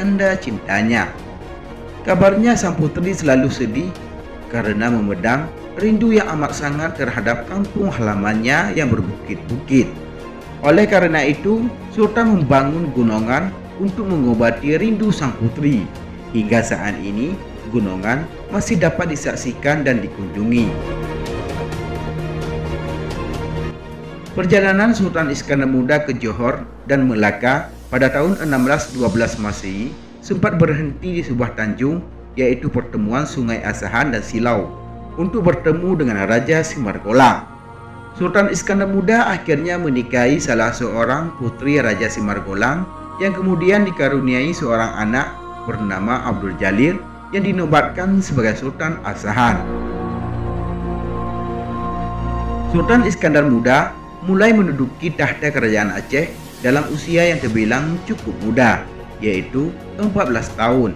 tanda cintanya. Kabarnya sang putri selalu sedih karena memedang rindu yang amat sangat terhadap kampung halamannya yang berbukit-bukit. Oleh karena itu, Sultan membangun gunungan untuk mengobati rindu sang putri. Hingga saat ini, gunungan masih dapat disaksikan dan dikunjungi. Perjalanan Sultan Iskandar Muda ke Johor dan Melaka pada tahun 1612 Masehi sempat berhenti di sebuah tanjung, yaitu pertemuan Sungai Asahan dan Silau, untuk bertemu dengan Raja Simargolang. Sultan Iskandar Muda akhirnya menikahi salah seorang putri Raja Simargolang yang kemudian dikaruniai seorang anak bernama Abdul Jalil yang dinobatkan sebagai Sultan Asahan. Sultan Iskandar Muda mulai menduduki tahta kerajaan Aceh dalam usia yang terbilang cukup muda, yaitu 14 tahun.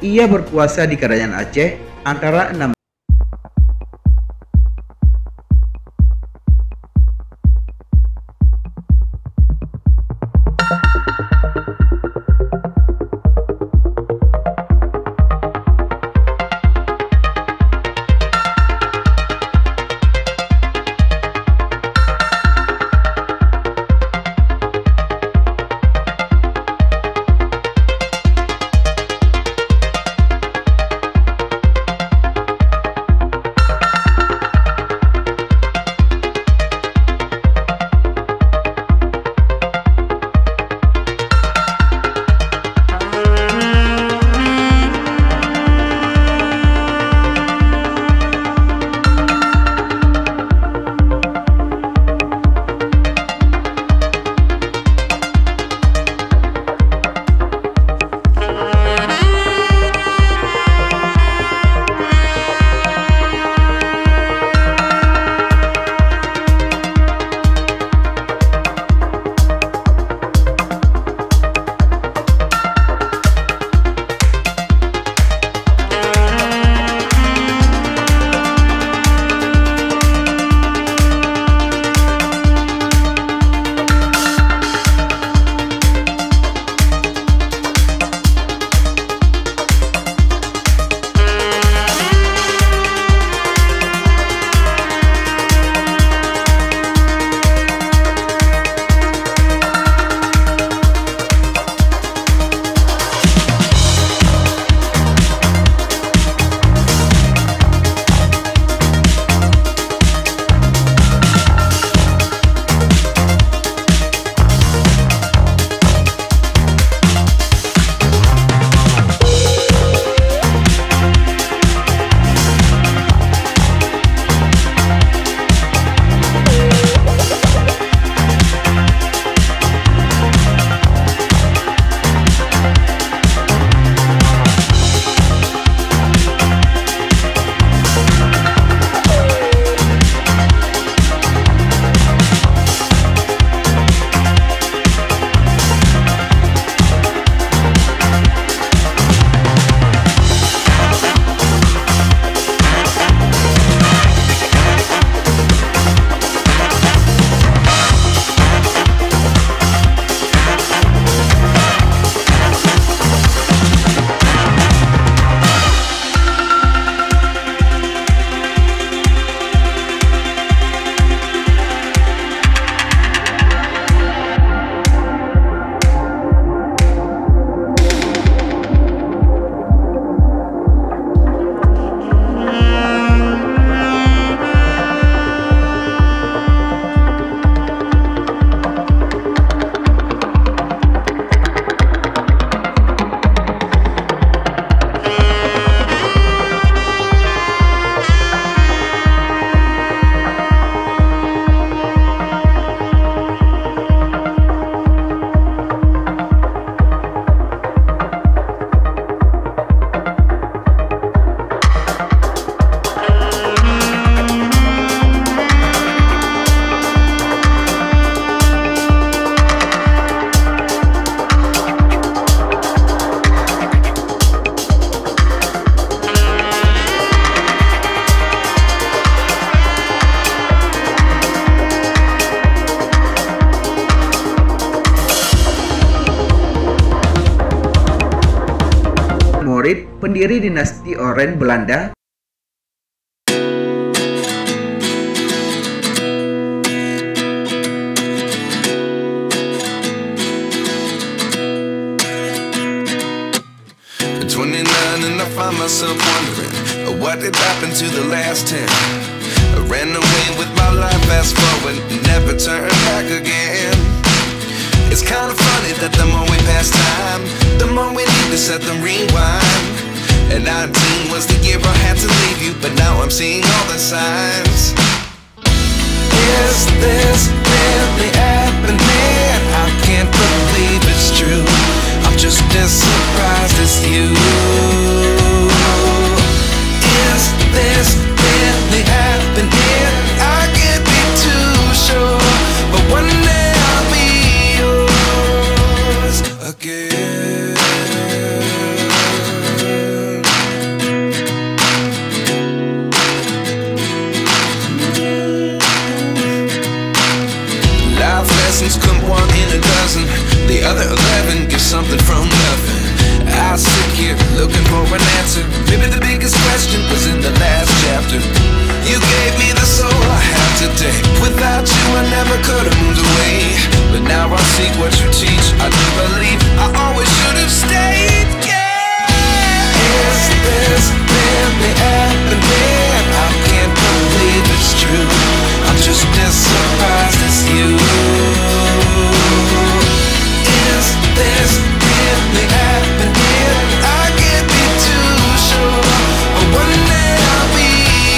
Ia berkuasa di kerajaan Aceh antara 6 pendiri dinasti Orange Belanda. At 29 and I find myself wondering what did happen to the last 10. I ran away with my life, fast forward, never turn back again. It's kind of funny that the more we pass time, the more we need to set the rewind. And 19 was the year I had to leave you, but now I'm seeing all the signs. Is this really happening? I can't believe it's true. I'm just as surprised as you. Is this really happening? I can't be too sure, but one day I'll be yours again. Life lessons come one in a dozen, the other 11 give something from nothing. I sit here looking for an answer. Maybe the biggest question was in the last chapter. You gave me the soul I have today. Without you I never could have moved away. But now I see what you teach. I do believe I always should have stayed. Yeah. Is this really happening? I can't believe it's true. I'm just as surprised as you. Is this really happening? I can't be too sure, but one day I'll be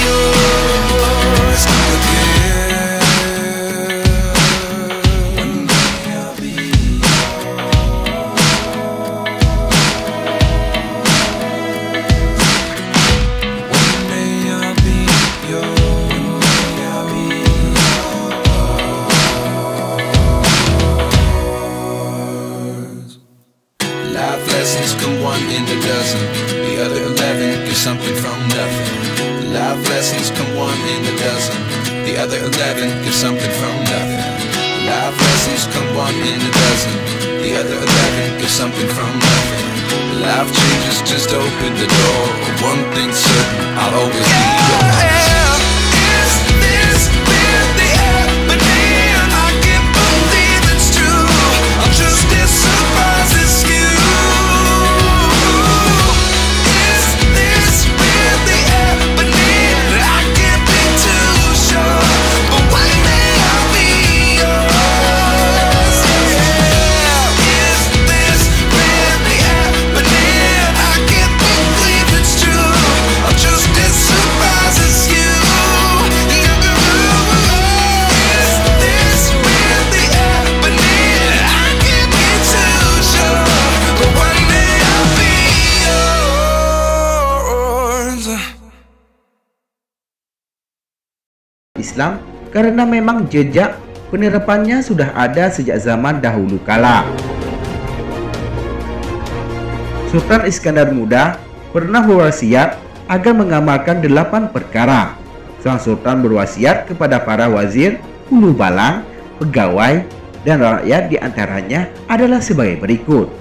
yours again. One day I'll be yours. One day I'll be yours. One day I'll be yours. Life lessons come one in a dozen, the other 11 give something from nothing. Life lessons come one in a dozen, the other 11 give something from nothing. Life lessons come one in a dozen, the other 11 give something from nothing. Life changes just open the door. One thing's certain, I'll always be yours. Is this really happening? I can't believe it's true. I'm just as surprised as you. Is this really happening? I can't be too sure, but one day I'll be yours. Yeah. Is this really happening? I can't believe it's true. I'm just as surprised as you. Is this really happening? I can't be too sure, but one day I'll be yours. Islam karena memang jejak penerapannya sudah ada sejak zaman dahulu kala. Sultan Iskandar Muda pernah berwasiat agar mengamalkan 8 perkara. Sang sultan berwasiat kepada para wazir, hulu balang, pegawai, dan rakyat, di antaranya adalah sebagai berikut.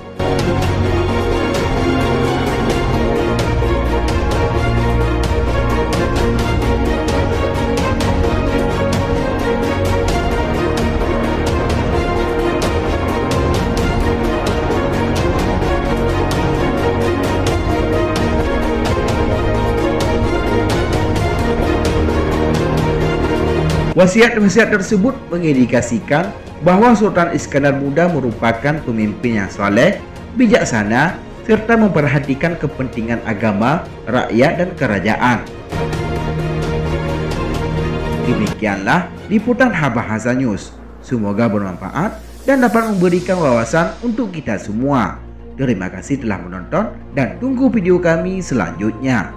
Wasiat-wasiat tersebut mengindikasikan bahwa Sultan Iskandar Muda merupakan pemimpin yang saleh, bijaksana, serta memperhatikan kepentingan agama, rakyat, dan kerajaan. Demikianlah liputan Habahasa News. Semoga bermanfaat dan dapat memberikan wawasan untuk kita semua. Terima kasih telah menonton dan tunggu video kami selanjutnya.